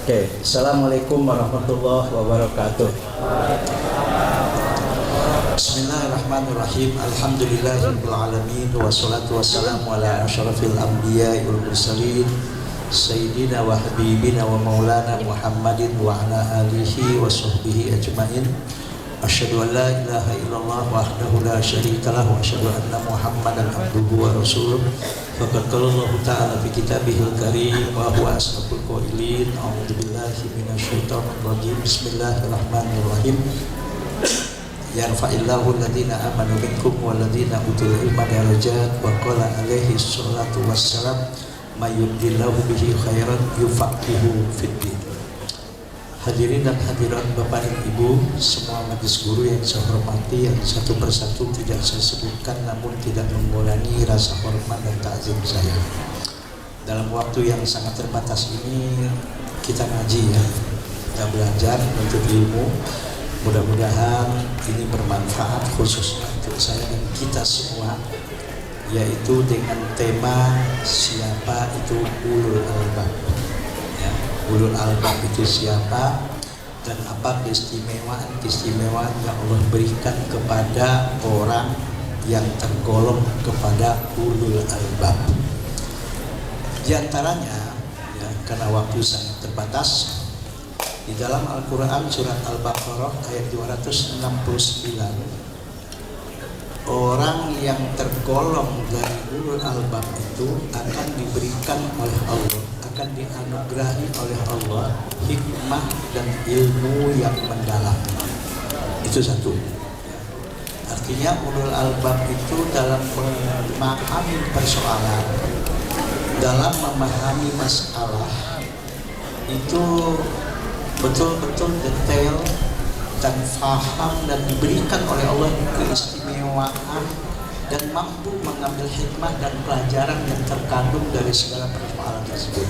Oke, Assalamualaikum warahmatullahi wabarakatuh. Bismillahirrahmanirrahim. Alhamdulillahirabbil alamin wassalatu wassalamu ala asyrafil anbiya'i wal mursalin sayyidina wa habibina wa maulana Muhammadin wa ala alihi wa sahbihi ajmain. Asyhadu an la ilaha illallah wahdahu la syarika lahu wa asyhadu anna Muhammadan abduhu wa rasuluh. Faqad qala Allah ta'ala fi kitabihil karim wa huwa asdaqul qailin. A'udzu billahi minasyaitonir rajim. Bismillahirrahmanirrahim. Yarfa'illahu alladhina amanu minkum walladhina utul ilma darajat wa qala alaihi salatu wassalam may yuridillahu bihi khairan yufaqihuhu fid din. Hadirin dan hadirat Bapak dan Ibu, semua majelis guru yang saya hormati, yang satu persatu tidak saya sebutkan namun tidak mengurangi rasa hormat dan ta'zim saya. Dalam waktu yang sangat terbatas ini kita ngaji ya, kita belajar untuk ilmu. Mudah-mudahan ini bermanfaat khususnya untuk saya dan kita semua, yaitu dengan tema siapa itu ulul albab. Ulul albab itu siapa dan apa keistimewaan yang Allah berikan kepada orang yang tergolong kepada ulul albab. Di antaranya ya, karena waktu sangat terbatas, di dalam Al-Quran surat Al-Baqarah ayat 269, orang yang tergolong dari ulul albab itu akan diberikan oleh Allah, akan dianugerahi oleh Allah hikmah dan ilmu yang mendalam. Itu satu. Artinya ulul albab itu dalam memahami persoalan, dalam memahami masalah itu betul-betul detail dan faham dan diberikan oleh Allah keistimewaan dan mampu mengambil hikmah dan pelajaran yang terkandung dari segala persoalan tersebut.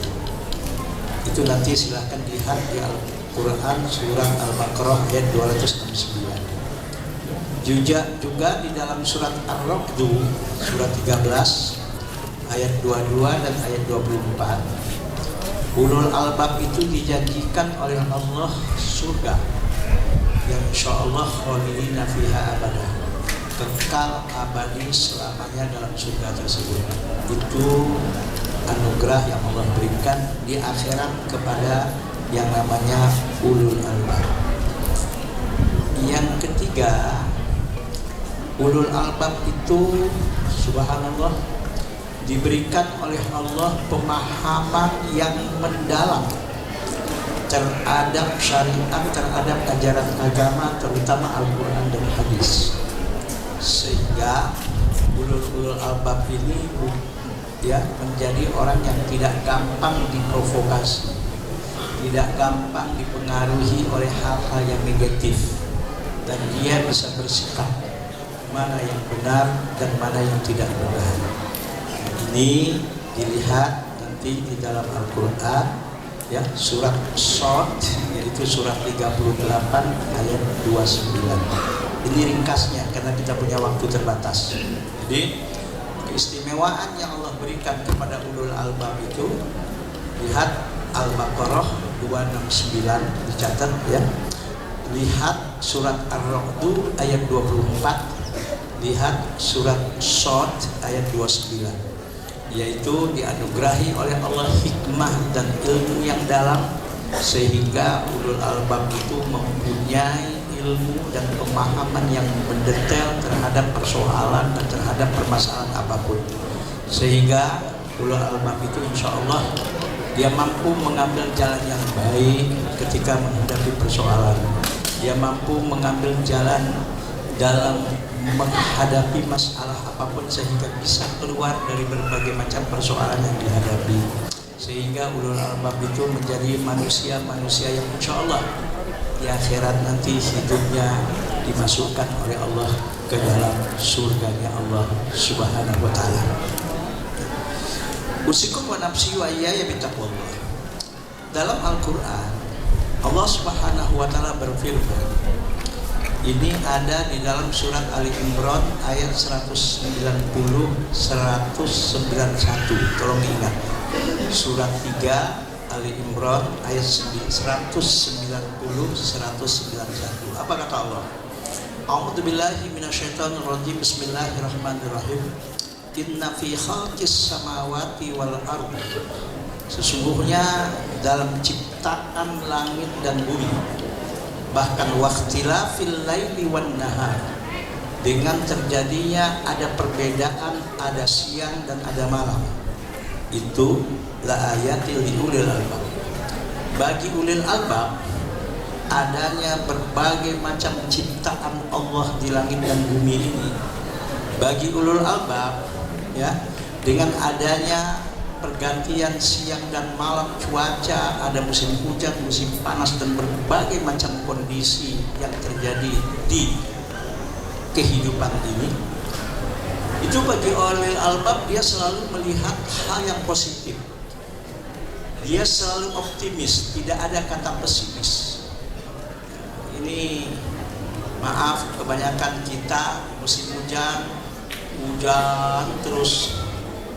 Itu nanti silahkan dilihat di Al-Quran surat Al-Baqarah ayat 269. Juga di dalam surat Ar-Ra'd surat 13 ayat 22 dan ayat 24, ulul albab itu dijanjikan oleh Allah surga yang insyaallah khalidina fiha abadah, kekal abadi selamanya dalam surga tersebut. Itu anugerah yang Allah berikan di akhirat kepada yang namanya ulul albab. Yang ketiga, ulul albab itu subhanallah diberikan oleh Allah pemahaman yang mendalam terhadap syariat, terhadap ajaran agama, terutama Al-Quran dan hadis, sehingga ulul albab ini ya menjadi orang yang tidak gampang diprovokasi, tidak gampang dipengaruhi oleh hal-hal yang negatif, dan dia bisa bersikap mana yang benar dan mana yang tidak benar. Ini dilihat nanti di dalam Al-Quran ya, surat Shad, yaitu surat 38 ayat 29. Ini ringkasnya karena kita punya waktu terbatas. Jadi keistimewaan yang Allah berikan kepada ulul albab itu, lihat Al-Baqarah 269 dicatat ya. Lihat surat Ar-Ra'd ayat 24, lihat surat Shad ayat 29, yaitu dianugerahi oleh Allah hikmah dan ilmu yang dalam, sehingga ulul albab itu mempunyai ilmu dan pemahaman yang mendetail terhadap persoalan dan terhadap permasalahan apapun, sehingga ulul albab itu insya Allah dia mampu mengambil jalan yang baik ketika menghadapi persoalan. Dia mampu mengambil jalan dalam menghadapi masalah apapun sehingga bisa keluar dari berbagai macam persoalan yang dihadapi, sehingga ulul albab itu menjadi manusia-manusia yang insya Allah di akhirat nanti hidupnya dimasukkan oleh Allah ke dalam surganya Allah subhanahu wa ta'ala. Usikum wa nafsi wa iyaya bittaqwallah. Dalam Al-Quran Allah subhanahu wa ta'ala berfirman, ini ada di dalam surat Ali Imran ayat 190 191. Tolong ingat, surat 3 Ali Imran ayat 190 191. Apa kata Allah? A'udzubillahi minasyaitonirrajim. Bismillahirrahmanirrahim. Inna fi khalqis samawati wal ardi, sesungguhnya dalam ciptaan langit dan bumi, bahkan waqtilafil laili wan nahar, dengan terjadinya ada perbedaan, ada siang dan ada malam, itu la ayatil liulil albab. Bagi ulil albab, adanya berbagai macam ciptaan Allah di langit dan bumi ini. Bagi ulul albab, ya, dengan adanya pergantian siang dan malam, cuaca, ada musim hujan, musim panas, dan berbagai macam kondisi yang terjadi di kehidupan ini, itu bagi ulul albab dia selalu melihat hal yang positif. Dia selalu optimis, tidak ada kata pesimis. Ini maaf, kebanyakan kita musim hujan terus.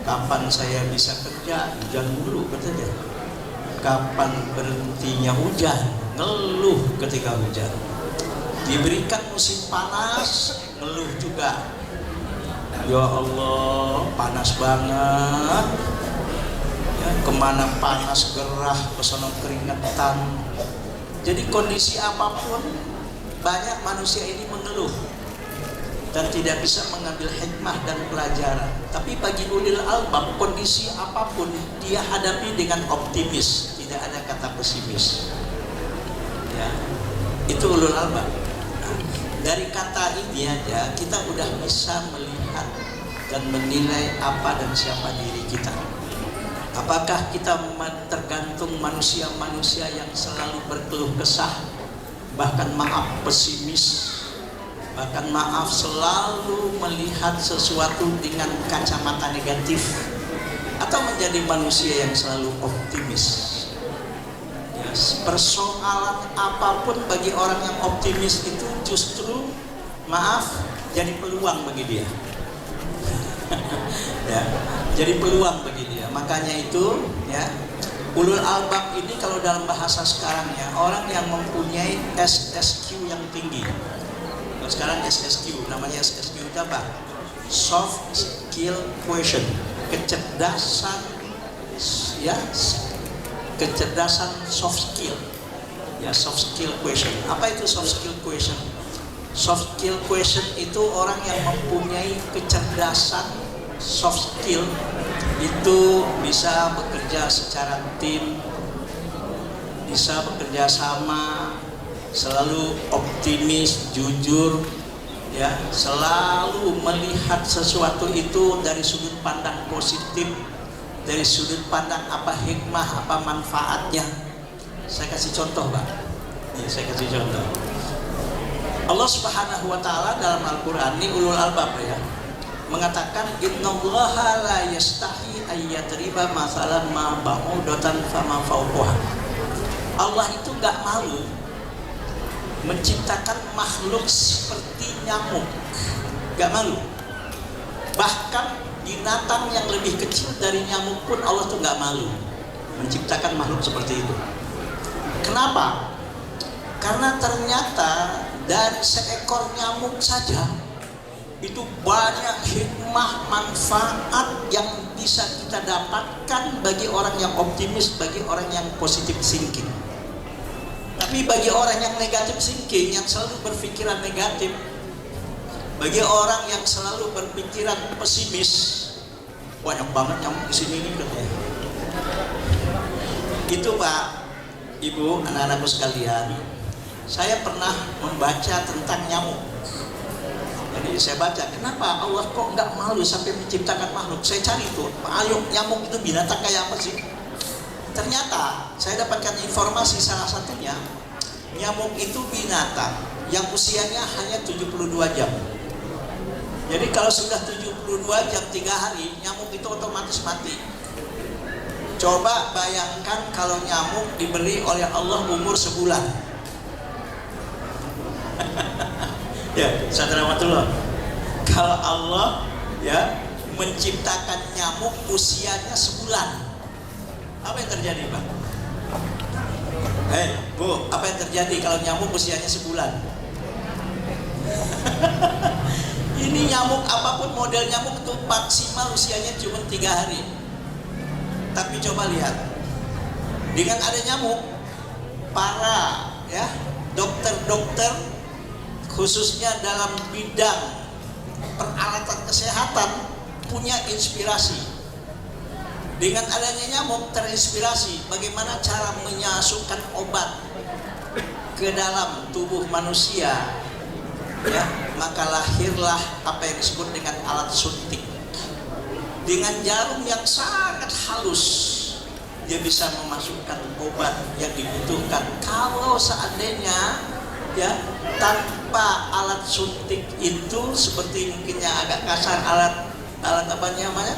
Kapan saya bisa kerja? Hujan dulu katanya. Kapan berhentinya hujan? Ngeluh ketika hujan. Diberikan musim panas, ngeluh juga. Ya Allah, panas banget. Ya, kemana panas, gerah, pesono keringetan. Jadi kondisi apapun, banyak manusia ini mengeluh dan tidak bisa mengambil hikmah dan pelajaran. Tapi bagi ulil albab, kondisi apapun dia hadapi dengan optimis, tidak ada kata pesimis. Ya, itu ulul albab. Nah, dari kata ini aja kita udah bisa melihat dan menilai apa dan siapa diri kita. Apakah kita tergantung manusia-manusia yang selalu berkeluh kesah, bahkan maaf pesimis, bahkan maaf selalu melihat sesuatu dengan kacamata negatif, atau menjadi manusia yang selalu optimis? Yes. Persoalan apapun bagi orang yang optimis itu justru maaf jadi peluang bagi dia. Ya, jadi peluang bagi dia. Makanya itu, ya, ulul albab ini kalau dalam bahasa sekarang ya, orang yang mempunyai SSQ yang tinggi. Sekarang SSQ, namanya SSQ itu apa? Soft Skill Quotient, kecerdasan, ya, kecerdasan soft skill, ya, soft skill quotient. Apa itu soft skill quotient? Soft skill quotient itu orang yang mempunyai kecerdasan soft skill, itu bisa bekerja secara tim, bisa bekerja sama, selalu optimis, jujur, ya, selalu melihat sesuatu itu dari sudut pandang positif, dari sudut pandang apa hikmah, apa manfaatnya. Saya kasih contoh, Pak. Ya, saya kasih contoh. Allah Subhanahu wa taala dalam Al-Qur'an, ini ulul albab ya, mengatakan innallaha la yastahi ayyadriba masalan ma ba'udatan fama fawqaha. Allah itu enggak malu menciptakan makhluk seperti nyamuk, gak malu. Bahkan binatang yang lebih kecil dari nyamuk pun Allah tuh gak malu menciptakan makhluk seperti itu. Kenapa? Karena ternyata dari seekor nyamuk saja itu banyak hikmah, manfaat yang bisa kita dapatkan bagi orang yang optimis, bagi orang yang positif thinking. Tapi bagi orang yang negatif thinking, yang selalu berpikiran negatif, bagi orang yang selalu berpikiran pesimis, banyak banget nyamuk di sini nih katanya. Itu Pak, Ibu, anak-anakku sekalian, saya pernah membaca tentang nyamuk. Jadi saya baca, kenapa Allah kok nggak malu sampai menciptakan makhluk? Saya cari tuh, ayo nyamuk itu binatang kayak apa sih? Ternyata saya dapatkan informasi salah satunya, nyamuk itu binatang yang usianya hanya 72 jam. Jadi kalau sudah 72 jam 3 hari, nyamuk itu otomatis mati. Coba bayangkan kalau nyamuk diberi oleh Allah umur sebulan. Ya, Assalamualaikum. Kalau Allah ya menciptakan nyamuk usianya sebulan, apa yang terjadi, Pak? Bu, apa yang terjadi kalau nyamuk usianya sebulan? Ini nyamuk apapun model nyamuk itu maksimal usianya cuma 3 hari. Tapi coba lihat, dengan ada nyamuk, para dokter-dokter khususnya dalam bidang peralatan kesehatan punya inspirasi. Dengan adanya nyamuk terinspirasi bagaimana cara menyasukkan obat ke dalam tubuh manusia, ya, maka lahirlah apa yang disebut dengan alat suntik. Dengan jarum yang sangat halus dia bisa memasukkan obat yang dibutuhkan. Kalau seandainya ya tanpa alat suntik itu, seperti mungkinnya agak kasar, alat apa namanya,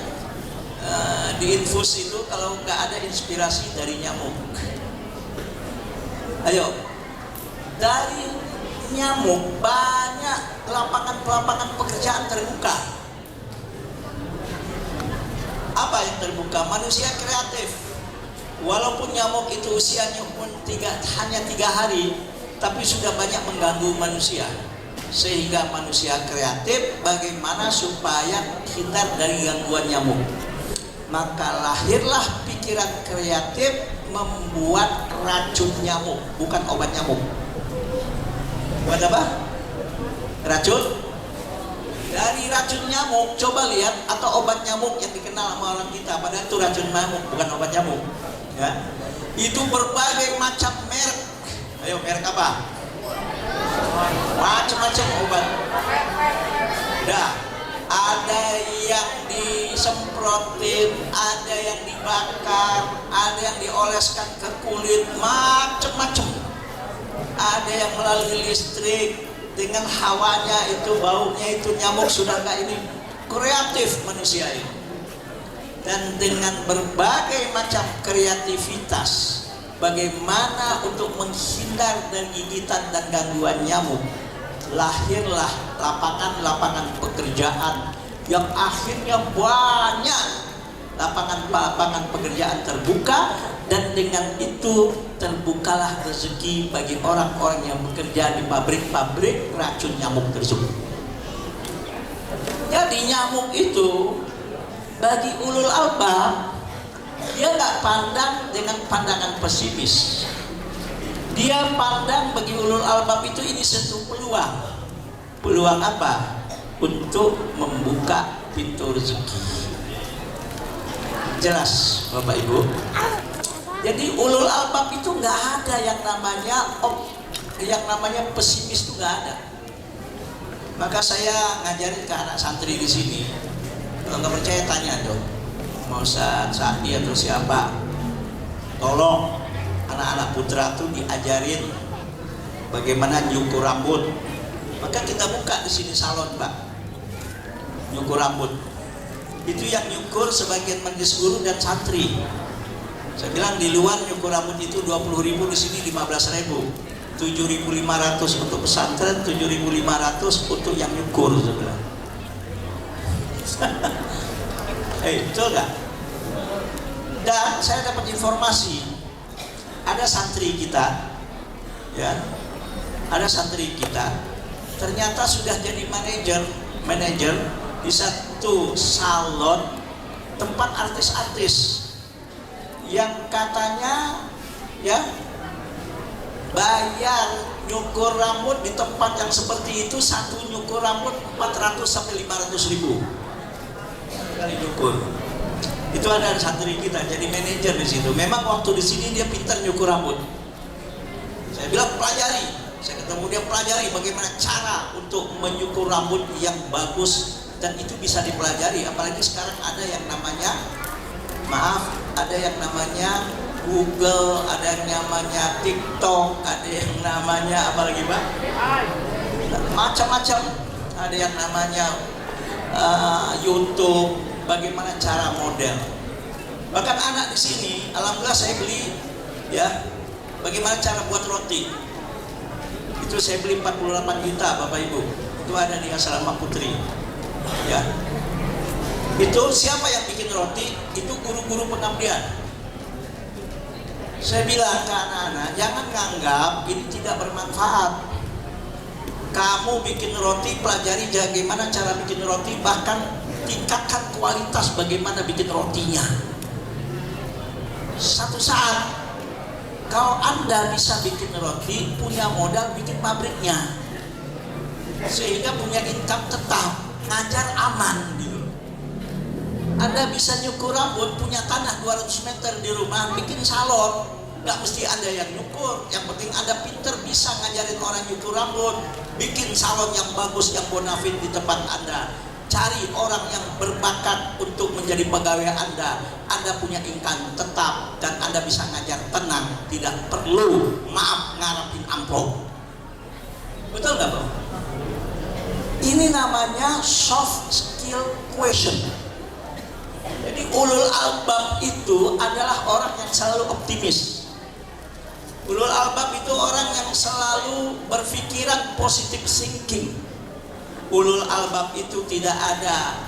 di infus itu, kalau nggak ada inspirasi dari nyamuk. Ayo, dari nyamuk banyak lapangan pekerjaan terbuka. Apa yang terbuka? Manusia kreatif. Walaupun nyamuk itu usianya pun hanya 3 hari, tapi sudah banyak mengganggu manusia. Sehingga manusia kreatif bagaimana supaya hindar dari gangguan nyamuk. Maka lahirlah pikiran kreatif membuat racun nyamuk, bukan obat nyamuk. Buat apa? Racun. Dari racun nyamuk, coba lihat, atau obat nyamuk yang dikenal sama orang kita, padahal itu racun nyamuk, bukan obat nyamuk. Ya, itu berbagai macam merek. Ayo, merek apa? Macam-macam obat. Dah, ada yang disemprotin, ada yang dibakar, ada yang dioleskan ke kulit, macam-macam. Ada yang melalui listrik, dengan hawanya itu, baunya itu, nyamuk sudah nggak ini. Kreatif manusia ini. Dan dengan berbagai macam kreativitas, bagaimana untuk menghindar dari gigitan dan gangguan nyamuk, lahirlah lapangan-lapangan pekerjaan yang akhirnya banyak lapangan pekerjaan terbuka, dan dengan itu terbukalah rezeki bagi orang-orang yang bekerja di pabrik-pabrik racun nyamuk tersebut. Jadi nyamuk itu bagi ulul albab, dia nggak pandang dengan pandangan pesimis. Dia pandang bagi ulul albab itu ini satu peluang. Peluang apa? Untuk membuka pintu rezeki. Jelas Bapak Ibu? Jadi ulul albab itu nggak ada yang namanya pesimis, itu nggak ada. Maka saya ngajarin ke anak santri di sini. Kalau nggak percaya tanya dong, mau Sandi atau siapa, tolong anak-anak putra tuh diajarin bagaimana nyukur rambut. Maka kita buka di sini salon, Pak, nyukur rambut. Itu yang nyukur sebagian majelis guru dan santri. Saya bilang di luar nyukur rambut itu 20.000, di sini 15.000. 7.500 untuk pesantren, 7.500 untuk yang nyukur, saya bilang. Betul gak? Dan saya dapat informasi, ada santri kita, ya, ada santri kita, ternyata sudah jadi manajer di satu salon tempat artis-artis, yang katanya, ya, bayar nyukur rambut di tempat yang seperti itu, satu nyukur rambut 400 sampai 500 ribu kali nyukur. Itu ada santri kita jadi manajer di situ. Memang waktu di sini dia pintar nyukur rambut. Saya bilang pelajari. Saya ketemu dia, pelajari bagaimana cara untuk menyukur rambut yang bagus, dan itu bisa dipelajari. Apalagi sekarang ada yang namanya, ada yang namanya Google, ada yang namanya TikTok, ada yang namanya apa lagi, Pak? Macam-macam. Ada yang namanya YouTube, bagaimana cara model. Bahkan anak di sini, alhamdulillah saya beli, ya, bagaimana cara buat roti. Itu saya beli 48 juta, Bapak Ibu. Itu ada di Asrama Putri. Ya. Itu siapa yang bikin roti? Itu guru-guru pengabdian. Saya bilang ke anak-anak, jangan nganggap ini tidak bermanfaat. Kamu bikin roti, pelajari bagaimana cara bikin roti, bahkan tingkatkan kualitas bagaimana bikin rotinya. Satu saat kalau Anda bisa bikin roti, punya modal bikin pabriknya, sehingga punya income tetap, ngajar aman gitu. Anda bisa nyukur rambut, punya tanah 200 meter di rumah, bikin salon. Gak mesti Anda yang nyukur, yang penting Anda pinter bisa ngajarin orang nyukur rambut, bikin salon yang bagus, yang bonafit di tempat Anda. Cari orang yang berbakat untuk menjadi pegawai Anda. Anda punya income tetap dan Anda bisa ngajar tenang, tidak perlu ngarapin amplop. Betul nggak, Bro? Ini namanya soft skill question. Jadi ulul albab itu adalah orang yang selalu optimis. Ulul albab itu orang yang selalu berpikiran positive thinking. Ulul albab itu tidak ada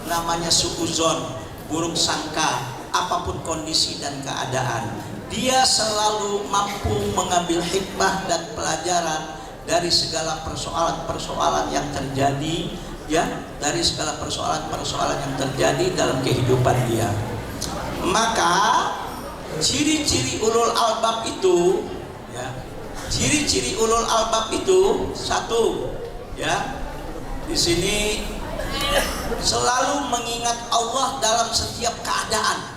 namanya suuzon, buruk sangka, apapun kondisi dan keadaan. Dia selalu mampu mengambil hikmah dan pelajaran dari segala persoalan-persoalan yang terjadi, ya, dari segala persoalan-persoalan yang terjadi dalam kehidupan dia. Maka ciri-ciri ulul albab itu, ya, ciri-ciri ulul albab itu satu, ya, di sini selalu mengingat Allah dalam setiap keadaan.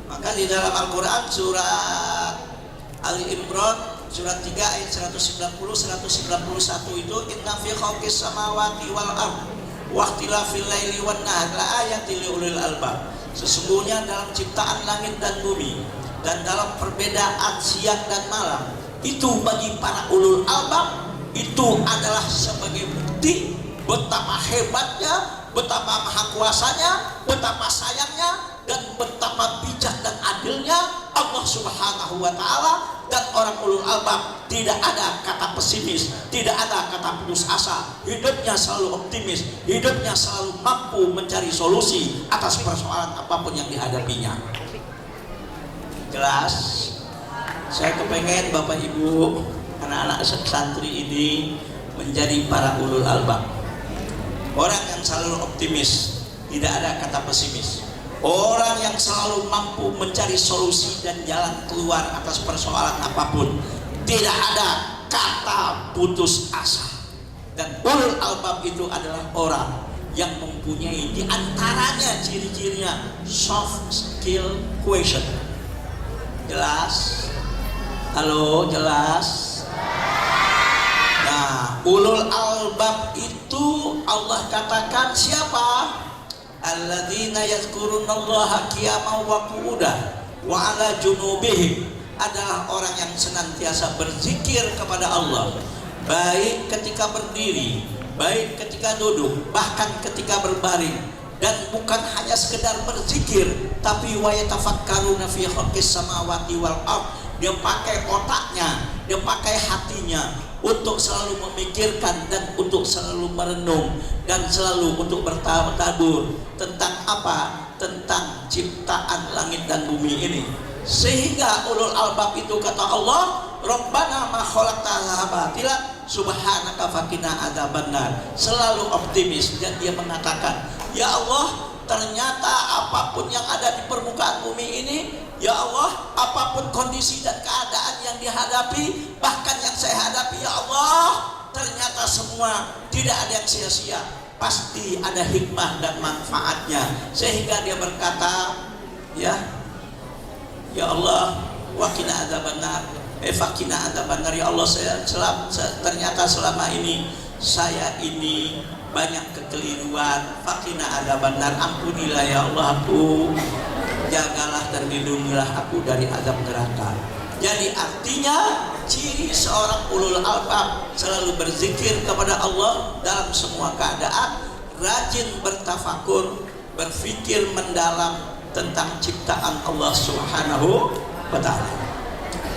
Maka di dalam Al-Quran surat Ali Imran surat 3 ayat 190-191 itu, inna fi khalqis samawati wal ardh wa ikhtilafil laili wan nahari la ayatil liulil albab. Sesungguhnya dalam ciptaan langit dan bumi dan dalam perbedaan siang dan malam itu bagi para ulul albab itu adalah sebagai bukti betapa hebatnya, betapa maha kuasanya, betapa sayangnya, dan betapa bijak dan adilnya Allah Subhanahu wa Ta'ala. Dan orang ulul albab tidak ada kata pesimis, tidak ada kata putus asa. Hidupnya selalu optimis, hidupnya selalu mampu mencari solusi atas persoalan apapun yang dihadapinya. Jelas? Saya kepengen Bapak Ibu, anak-anak santri ini menjadi para ulul albab, orang yang selalu optimis, tidak ada kata pesimis, orang yang selalu mampu mencari solusi dan jalan keluar atas persoalan apapun, tidak ada kata putus asa. Dan ulul albab itu adalah orang yang mempunyai di antaranya ciri-cirinya soft skill question. Jelas? Halo, jelas? Nah, ulul albab itu Allah katakan siapa? Alladzina yazkurunallaha qiyaman wa qu'udan wa 'ala junubihim, adalah orang yang senantiasa berzikir kepada Allah, baik ketika berdiri, baik ketika duduk, bahkan ketika berbaring. Dan bukan hanya sekedar berzikir, tapi wa yatafakkaruna fi khalqis samawati wal ardh. Dia pakai otaknya, dia pakai hatinya untuk selalu memikirkan dan untuk selalu merenung dan selalu untuk bertadur tentang apa? Tentang ciptaan langit dan bumi ini. Sehingga ulul albab itu kata Allah, Rabbana ma khalaqta hadza batila subhanaka faqina adzabannar. Selalu optimis dan dia mengatakan, ya Allah, ternyata apapun yang ada di permukaan bumi ini, ya Allah, apapun kondisi dan keadaan yang dihadapi, bahkan yang saya hadapi, ya Allah, ternyata semua tidak ada yang sia-sia, pasti ada hikmah dan manfaatnya. Sehingga dia berkata, ya Allah, waqina adzabannar, faqina adzabannar. Ya Allah, ternyata selama ini saya ini banyak kekeliruan, faqina adzabannar, ampunilah ya Allah aku, jagalah dan lindungilah aku dari azab neraka. Jadi artinya ciri seorang ulul albab selalu berzikir kepada Allah dalam semua keadaan, rajin bertafakur, berfikir mendalam tentang ciptaan Allah Subhanahu wa Ta'ala.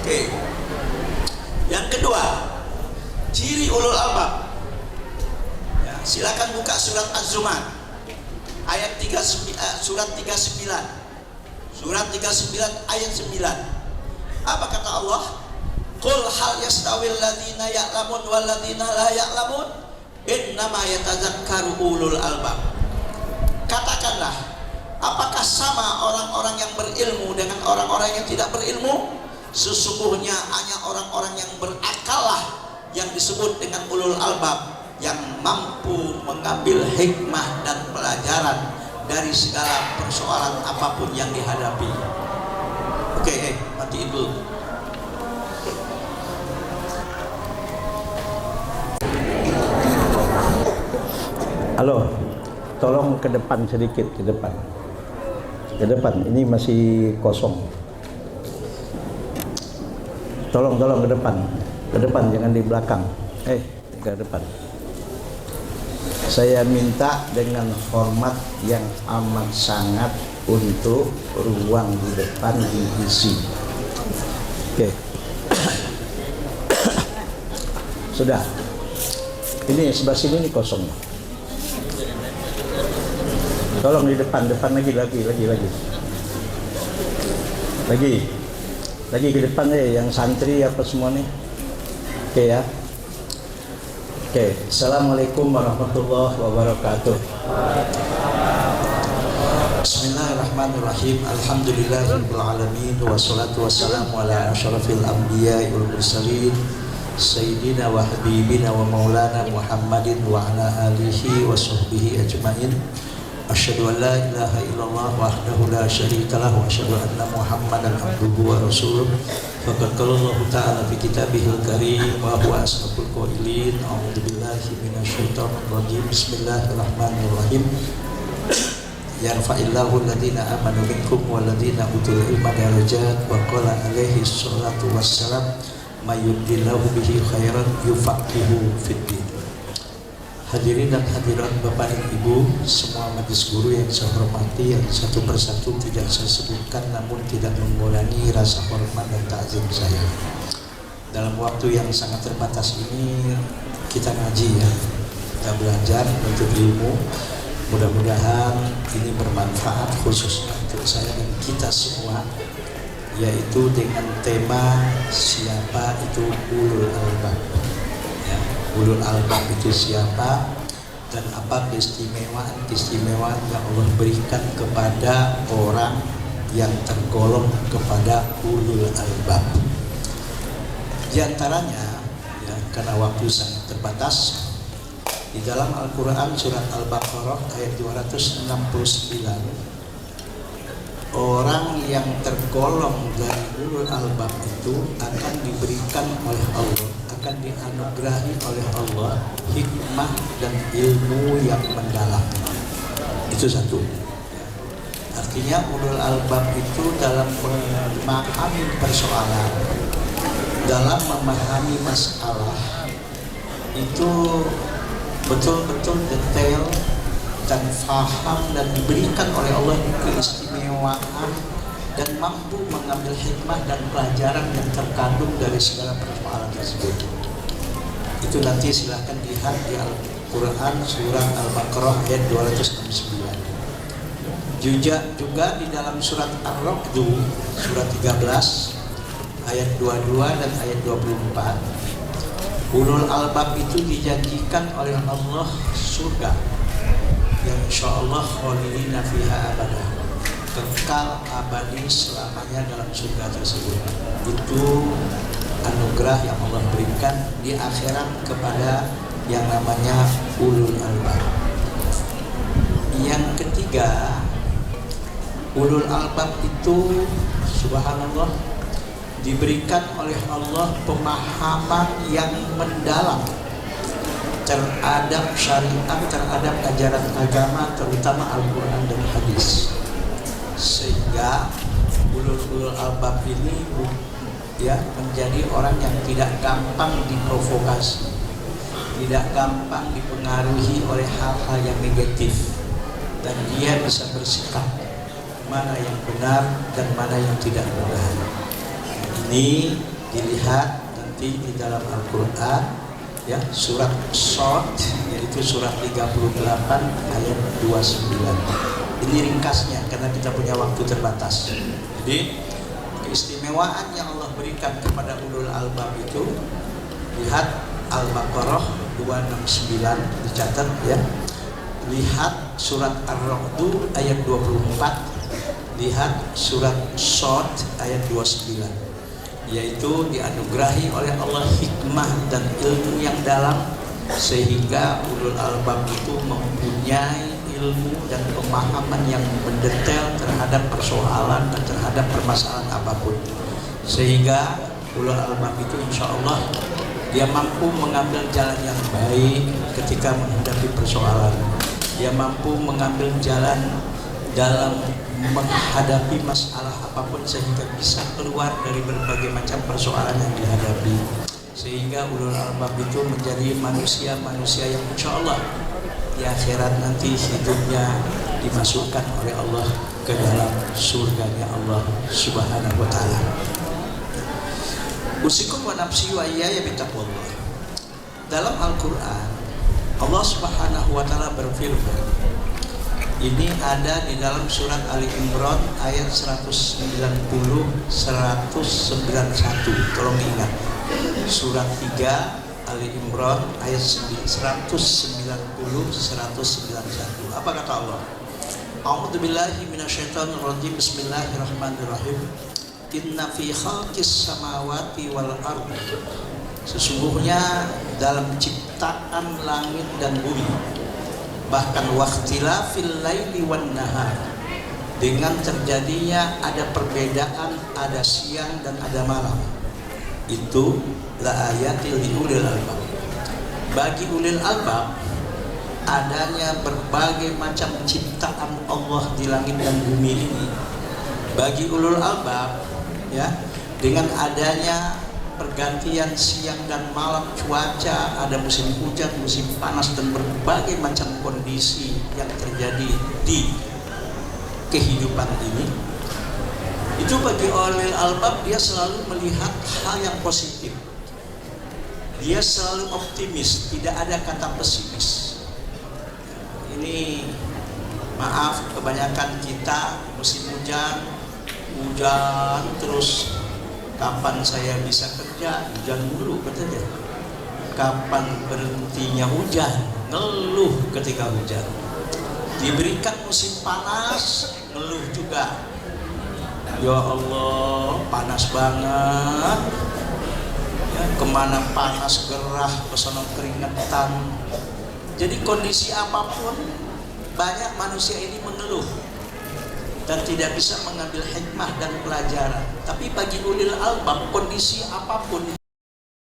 Oke. Yang kedua, ciri ulul albab. Ya, silakan buka surat Az-Zumar ayat 39, surat 39. Surat 39 ayat 9. Apa kata Allah? Qul hal yastawil ladzina ya'lamun wal ladzina la ya'lamun innama yatadzakkaru ulul albab. Katakanlah, apakah sama orang-orang yang berilmu dengan orang-orang yang tidak berilmu? Sesungguhnya hanya orang-orang yang berakal lah yang disebut dengan ulul albab, yang mampu mengambil hikmah dan pelajaran dari segala persoalan apapun yang dihadapi. Oke, matiin dulu. Halo, tolong ke depan sedikit, ke depan. Ke depan, ini masih kosong. Tolong ke depan, jangan di belakang. Ke depan. Saya minta dengan hormat yang amat sangat untuk ruang di depan diisi. Oke. Sudah. Ini sebelah sini ini kosong. Tolong di depan lagi ke depan yang santri apa semua nih. Oke ya. Oke, assalamualaikum warahmatullahi wabarakatuh. Bismillahirrahmanirrahim. Alhamdulillahirabbil alamin wassalatu wassalamu ala asyrafil anbiya'i wal mursalin sayyidina wa habibina wa maulana Muhammadin wa ala alihi wa sahbihi ajmain. Asyhadu an la ilaha illallah wahdahu la syarika lahu wa asyhadu anna Muhammadan abduhu wa rasuluh. Faqad qala Allah ta'ala fi kitabihil karim wa huwa ashabul qailin. A'udzu billahi minasyaitonir rajim. Bismillahirrahmanirrahim. Yarfa'illahu alladziina aamanu minkum walladziina utul ilma darajat wa qala alaihi shalatu wassalam may yuridillahu bihi khairan yufaqihuhu fid din. Hadirin dan hadirat Bapak dan Ibu, semua majelis guru yang saya hormati, yang satu persatu tidak saya sebutkan namun tidak mengurangi rasa hormat dan takzim saya. Dalam waktu yang sangat terbatas ini kita ngaji ya, kita belajar untuk ilmu. Mudah-mudahan ini bermanfaat khususnya untuk saya dan kita semua, yaitu dengan tema siapa itu ulul albab. Ulul albab itu siapa dan apa keistimewaan yang Allah berikan kepada orang yang tergolong kepada ulul albab. Di antaranya ya, karena waktu sangat terbatas, di dalam Al-Quran surat Al-Baqarah ayat 269, orang yang tergolong dari ulul albab itu akan diberikan oleh Allah, akan dianugerahi oleh Allah hikmah dan ilmu yang mendalam. Itu satu. Artinya ulul albab itu dalam memahami persoalan, dalam memahami masalah itu betul-betul detail dan faham dan diberikan oleh Allah keistimewaan dan mampu mengambil hikmah dan pelajaran yang terkandung dari segala persoalan tersebut. Itu nanti silahkan dilihat di Al-Quran surat Al-Baqarah ayat 269. Juga di dalam surat Ar-Ra'd surat 13 ayat 22 dan ayat 24, ulul albab itu dijanjikan oleh Allah surga yang insyaallah khalidina fiha abadah, kekal abadi selamanya dalam surga tersebut. Itu anugerah yang Allah berikan di akhirat kepada yang namanya ulul albab. Yang ketiga, ulul albab itu subhanallah diberikan oleh Allah pemahaman yang mendalam terhadap syariat, terhadap ajaran agama, terutama Al-Quran dan hadis, sehingga ulul albab ini ya menjadi orang yang tidak gampang diprovokasi, tidak gampang dipengaruhi oleh hal-hal yang negatif, dan dia bisa bersikap mana yang benar dan mana yang tidak benar. Ini dilihat nanti di dalam Al-Quran ya, surat Shad, yaitu surat 38 ayat 29. Ini ringkasnya karena kita punya waktu terbatas. Jadi keistimewaan yang Allah berikan kepada ulul albab itu, lihat Al-Baqarah 269, dicatat ya. Lihat surat Ar-Ra'd ayat 24, lihat surat Shad ayat 29, yaitu dianugerahi oleh Allah hikmah dan ilmu yang dalam sehingga ulul albab itu mempunyai ilmu dan pemahaman yang mendetail terhadap persoalan dan terhadap permasalahan apapun, sehingga ulul albab itu insya Allah dia mampu mengambil jalan yang baik ketika menghadapi persoalan. Dia mampu mengambil jalan dalam menghadapi masalah apapun sehingga bisa keluar dari berbagai macam persoalan yang dihadapi, sehingga ulul albab itu menjadi manusia-manusia yang insya Allah di akhirat nanti hidupnya dimasukkan oleh Allah ke dalam surganya Allah Subhanahu wa ta'ala. Usikum wa nafsi wa iyaya bittaqwallah. Dalam Al-Quran Allah Subhanahu wa ta'ala berfirman, ini ada di dalam surat Ali Imran ayat 190 191. Tolong diingat. Surat 3 Ali Imran ayat 190 191. Apa kata Allah? A'udzubillahi minasyaitonir rajim. Bismillahirrahmanirrahim. Inna fi khalqis samawati wal ardi. Sesungguhnya dalam ciptaan langit dan bumi, bahkan waqtilafil laili wan nahar, dengan terjadinya ada perbedaan, ada siang dan ada malam, itu la ayatil liulil albab. Bagi ulil albab adanya berbagai macam ciptaan Allah di langit dan bumi ini. Bagi ulul albab ya, dengan adanya pergantian siang dan malam, cuaca, ada musim hujan, musim panas, dan berbagai macam kondisi yang terjadi di kehidupan ini, itu bagi ulil albab dia selalu melihat hal yang positif. Dia selalu optimis, tidak ada kata pesimis. Ini maaf, kebanyakan kita musim hujan terus. Kapan saya bisa kerja? Hujan dulu katanya. Kapan berhentinya hujan? Ngeluh ketika hujan. Diberikan musim panas, ngeluh juga. Ya Allah, panas banget. Ya, kemana panas, gerah, kesana keringetan. Jadi kondisi apapun, banyak manusia ini mengeluh dan tidak bisa mengambil hikmah dan pelajaran. Tapi bagi ulil albab, kondisi apapun,